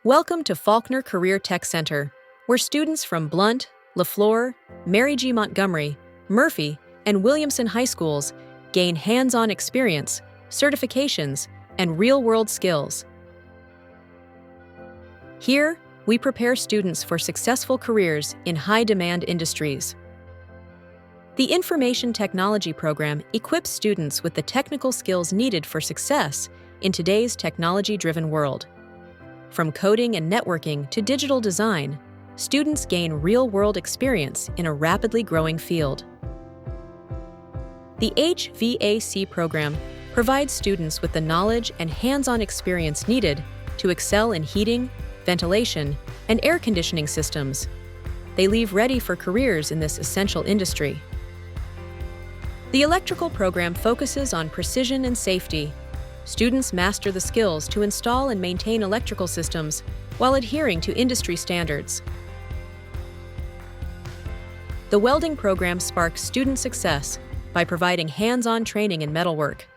Welcome to Faulkner Career Tech Center, where students from Blount, LeFlore, Mary G. Montgomery, Murphy, and Williamson High schools gain hands-on experience, certifications, and real-world skills. Here, we prepare students for successful careers in high-demand industries. The Information Technology program equips students with the technical skills needed for success in today's technology-driven world. From coding and networking to digital design, students gain real-world experience in a rapidly growing field. The HVAC program provides students with the knowledge and hands-on experience needed to excel in heating, ventilation, and air conditioning systems. They leave ready for careers in this essential industry. The electrical program focuses on precision and safety. Students master the skills to install and maintain electrical systems while adhering to industry standards. The welding program sparks student success by providing hands-on training in metalwork.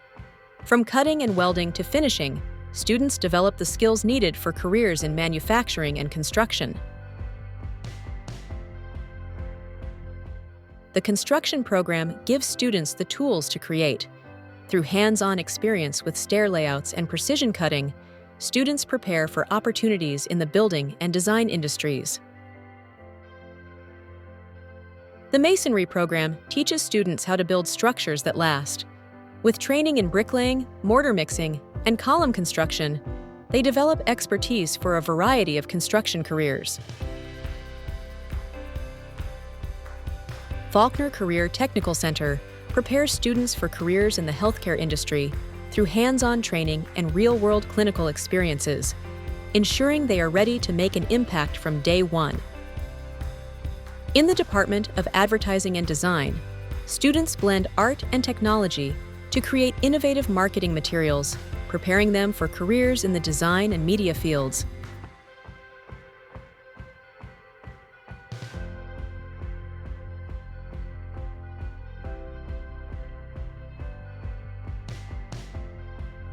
From cutting and welding to finishing, students develop the skills needed for careers in manufacturing and construction. The construction program gives students the tools to create. Through hands-on experience with stair layouts and precision cutting, students prepare for opportunities in the building and design industries. The masonry program teaches students how to build structures that last. With training in bricklaying, mortar mixing, and column construction, they develop expertise for a variety of construction careers. Faulkner Career Technical Center prepares students for careers in the healthcare industry through hands-on training and real-world clinical experiences, ensuring they are ready to make an impact from day one. In the Department of Advertising and Design, students blend art and technology to create innovative marketing materials, preparing them for careers in the design and media fields.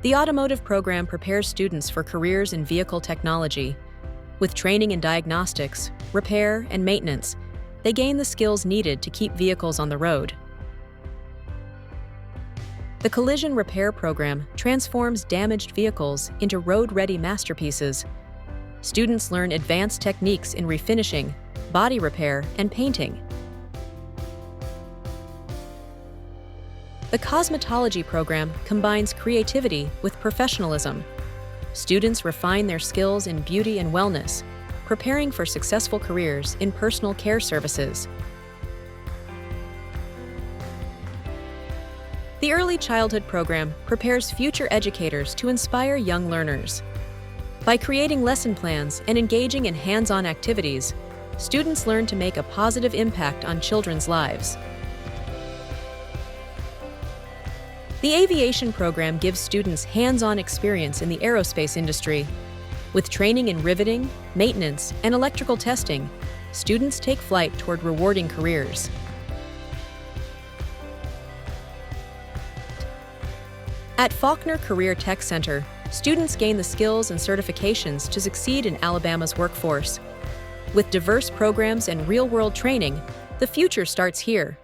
The automotive program prepares students for careers in vehicle technology. With training in diagnostics, repair, and maintenance, they gain the skills needed to keep vehicles on the road. The collision repair program transforms damaged vehicles into road-ready masterpieces. Students learn advanced techniques in refinishing, body repair, and painting. The cosmetology program combines creativity with professionalism. Students refine their skills in beauty and wellness, preparing for successful careers in personal care services. The early childhood program prepares future educators to inspire young learners. By creating lesson plans and engaging in hands-on activities, students learn to make a positive impact on children's lives. The aviation program gives students hands-on experience in the aerospace industry. With training in riveting, maintenance, and electrical testing, students take flight toward rewarding careers. At Faulkner Career Tech Center, students gain the skills and certifications to succeed in Alabama's workforce. With diverse programs and real-world training, the future starts here.